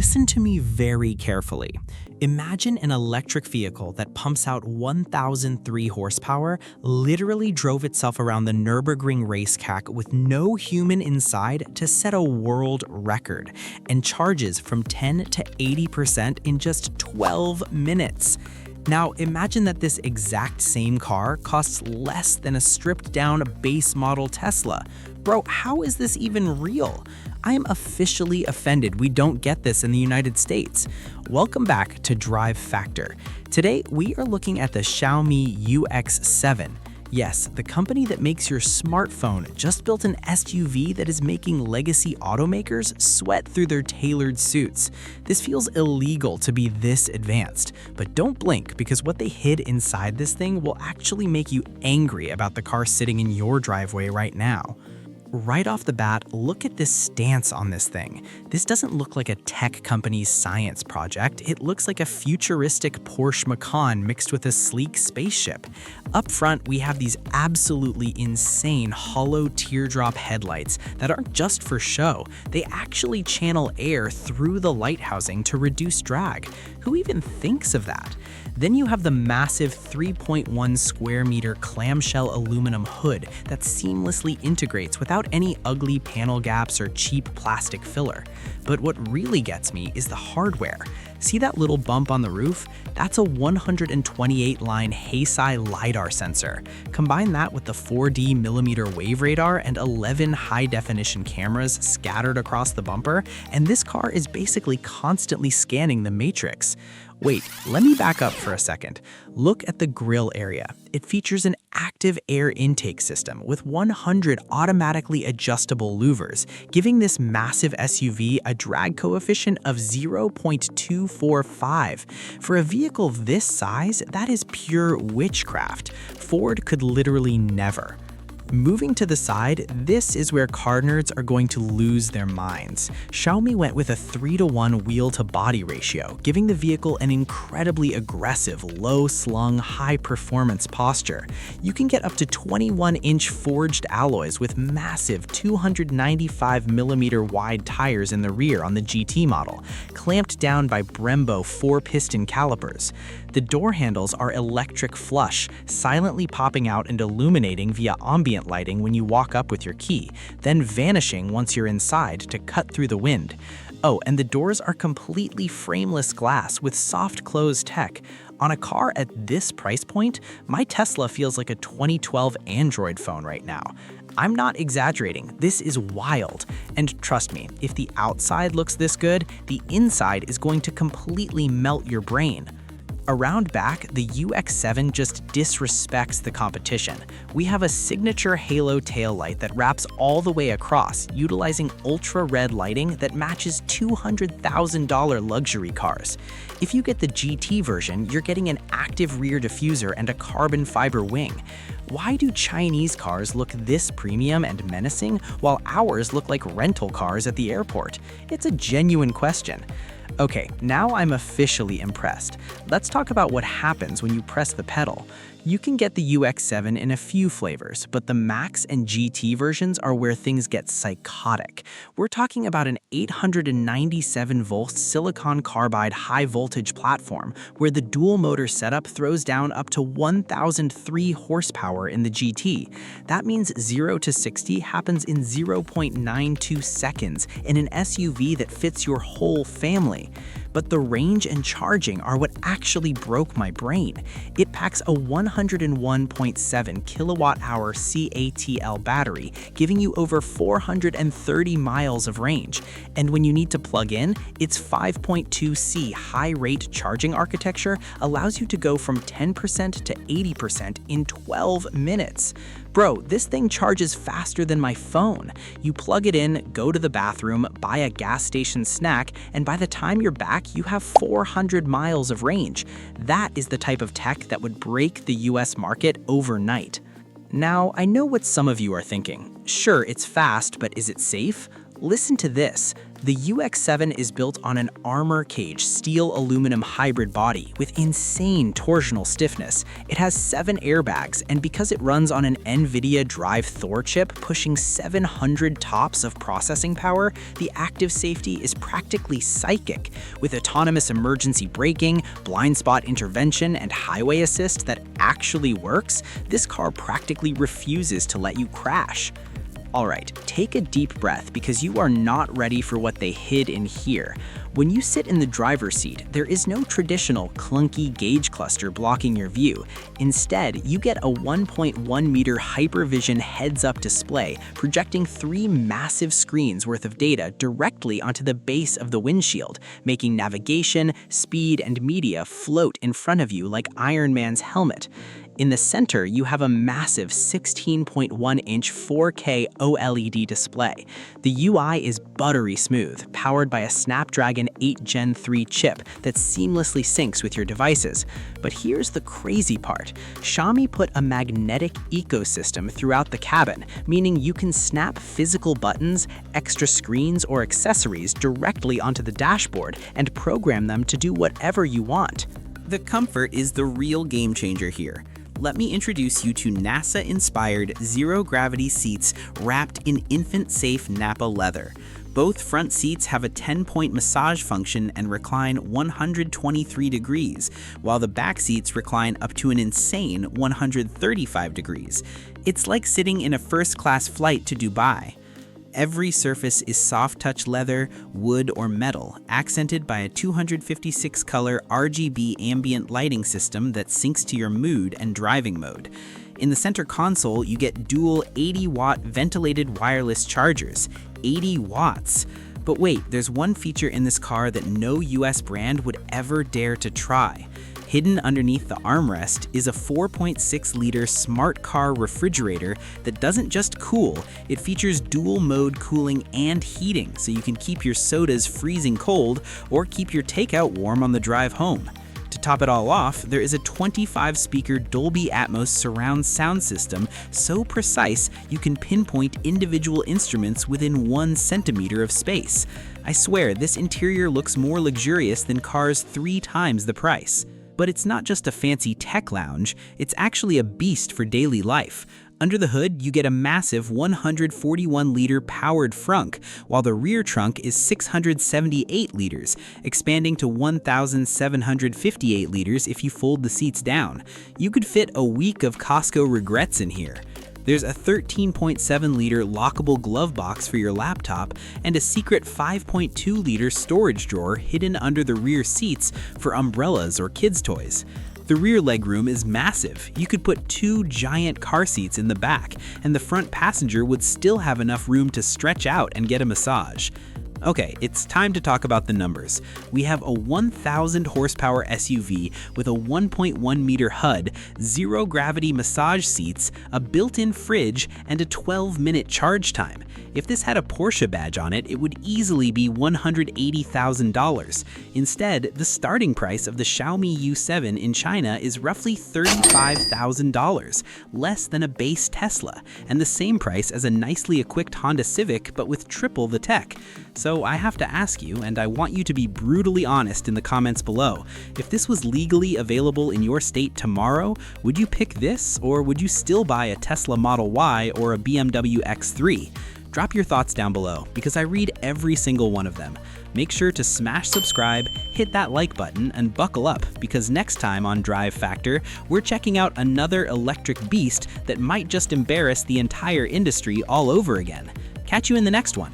Listen to me very carefully. Imagine an electric vehicle that pumps out 1,003 horsepower, literally drove itself around the Nürburgring racetrack with no human inside to set a world record, and charges from 10 to 80% in just 12 minutes. Now, imagine that this exact same car costs less than a stripped-down base model Tesla. Bro, how is this even real? I am officially offended we don't get this in the United States. Welcome back to Drive Factor. Today, we are looking at the Xiaomi YU7. Yes, the company that makes your smartphone just built an SUV that is making legacy automakers sweat through their tailored suits. This feels illegal to be this advanced, but don't blink because what they hid inside this thing will actually make you angry about the car sitting in your driveway right now. Right off the bat, look at this stance on this thing. This doesn't look like a tech company's science project. It looks like a futuristic Porsche Macan mixed with a sleek spaceship. Up front, we have these absolutely insane hollow teardrop headlights that aren't just for show. They actually channel air through the light housing to reduce drag. Who even thinks of that? Then you have the massive 3.1 square meter clamshell aluminum hood that seamlessly integrates without any ugly panel gaps or cheap plastic filler. But what really gets me is the hardware. See that little bump on the roof? That's a 128-line Heisei LiDAR sensor. Combine that with the 4D millimeter wave radar and 11 high-definition cameras scattered across the bumper, and this car is basically constantly scanning the matrix. Wait, let me back up for a second. Look at the grille area. It features an active air intake system with 100 automatically adjustable louvers, giving this massive SUV a drag coefficient of 0.245. For a vehicle this size, that is pure witchcraft. Ford could literally never. Moving to the side, this is where car nerds are going to lose their minds. Xiaomi went with a 3-to-1 wheel-to-body ratio, giving the vehicle an incredibly aggressive, low-slung, high-performance posture. You can get up to 21-inch forged alloys with massive 295mm wide tires in the rear on the GT model, clamped down by Brembo 4-piston calipers. The door handles are electric flush, silently popping out and illuminating via ambient lighting when you walk up with your key, then vanishing once you're inside to cut through the wind. Oh, and the doors are completely frameless glass with soft close tech. On a car at this price point, my Tesla feels like a 2012 Android phone right now. I'm not exaggerating, this is wild. And trust me, if the outside looks this good, the inside is going to completely melt your brain. Around back, the UX7 just disrespects the competition. We have a signature halo taillight that wraps all the way across, utilizing ultra-red lighting that matches $200,000 luxury cars. If you get the GT version, you're getting an active rear diffuser and a carbon fiber wing. Why do Chinese cars look this premium and menacing, while ours look like rental cars at the airport? It's a genuine question. Okay, now I'm officially impressed. Let's talk about what happens when you press the pedal. You can get the UX7 in a few flavors, but the Max and GT versions are where things get psychotic. We're talking about an 897-volt silicon carbide high-voltage platform where the dual-motor setup throws down up to 1,003 horsepower in the GT. That means 0 to 60 happens in 0.92 seconds in an SUV that fits your whole family. But the range and charging are what actually broke my brain. It packs a 101.7 kilowatt-hour CATL battery, giving you over 430 miles of range. And when you need to plug in, its 5.2C high-rate charging architecture allows you to go from 10% to 80% in 12 minutes. Bro, this thing charges faster than my phone. You plug it in, go to the bathroom, buy a gas station snack, and by the time you're back, you have 400 miles of range. That is the type of tech that would break the US market overnight. Now, I know what some of you are thinking. Sure, it's fast, but is it safe? Listen to this. The UX7 is built on an armor cage steel-aluminum hybrid body with insane torsional stiffness. It has 7 airbags, and because it runs on an NVIDIA Drive Thor chip pushing 700 TOPS of processing power, the active safety is practically psychic. With autonomous emergency braking, blind spot intervention, and highway assist that actually works, this car practically refuses to let you crash. Alright, take a deep breath because you are not ready for what they hid in here. When you sit in the driver's seat, there is no traditional clunky gauge cluster blocking your view. Instead, you get a 1.1 meter HyperVision heads-up display projecting 3 massive screens worth of data directly onto the base of the windshield, making navigation, speed, and media float in front of you like Iron Man's helmet. In the center, you have a massive 16.1-inch 4K OLED display. The UI is buttery smooth, powered by a Snapdragon 8 Gen 3 chip that seamlessly syncs with your devices. But here's the crazy part. Xiaomi put a magnetic ecosystem throughout the cabin, meaning you can snap physical buttons, extra screens, or accessories directly onto the dashboard and program them to do whatever you want. The comfort is the real game changer here. Let me introduce you to NASA-inspired zero-gravity seats wrapped in infant-safe Nappa leather. Both front seats have a 10-point massage function and recline 123 degrees, while the back seats recline up to an insane 135 degrees. It's like sitting in a first-class flight to Dubai. Every surface is soft-touch leather, wood, or metal, accented by a 256-color RGB ambient lighting system that syncs to your mood and driving mode. In the center console, you get dual 80-watt ventilated wireless chargers. 80 watts! But wait, there's one feature in this car that no US brand would ever dare to try. Hidden underneath the armrest is a 4.6-liter smart car refrigerator that doesn't just cool, it features dual-mode cooling and heating, so you can keep your sodas freezing cold or keep your takeout warm on the drive home. To top it all off, there is a 25-speaker Dolby Atmos surround sound system so precise you can pinpoint individual instruments within 1 centimeter of space. I swear, this interior looks more luxurious than cars 3 times the price. But it's not just a fancy tech lounge, it's actually a beast for daily life. Under the hood, you get a massive 141-liter powered frunk, while the rear trunk is 678 liters, expanding to 1,758 liters if you fold the seats down. You could fit a week of Costco regrets in here. There's a 13.7-liter lockable glove box for your laptop and a secret 5.2-liter storage drawer hidden under the rear seats for umbrellas or kids' toys. The rear legroom is massive. You could put 2 giant car seats in the back, and the front passenger would still have enough room to stretch out and get a massage. Okay, it's time to talk about the numbers. We have a 1,000 horsepower SUV with a 1.1 meter HUD, zero-gravity massage seats, a built-in fridge, and a 12-minute charge time. If this had a Porsche badge on it, it would easily be $180,000. Instead, the starting price of the Xiaomi YU7 in China is roughly $35,000, less than a base Tesla, and the same price as a nicely equipped Honda Civic but with triple the tech. So I have to ask you, and I want you to be brutally honest in the comments below, if this was legally available in your state tomorrow, would you pick this, or would you still buy a Tesla Model Y or a BMW X3? Drop your thoughts down below, because I read every single one of them. Make sure to smash subscribe, hit that like button, and buckle up, because next time on Drive Factor, we're checking out another electric beast that might just embarrass the entire industry all over again. Catch you in the next one.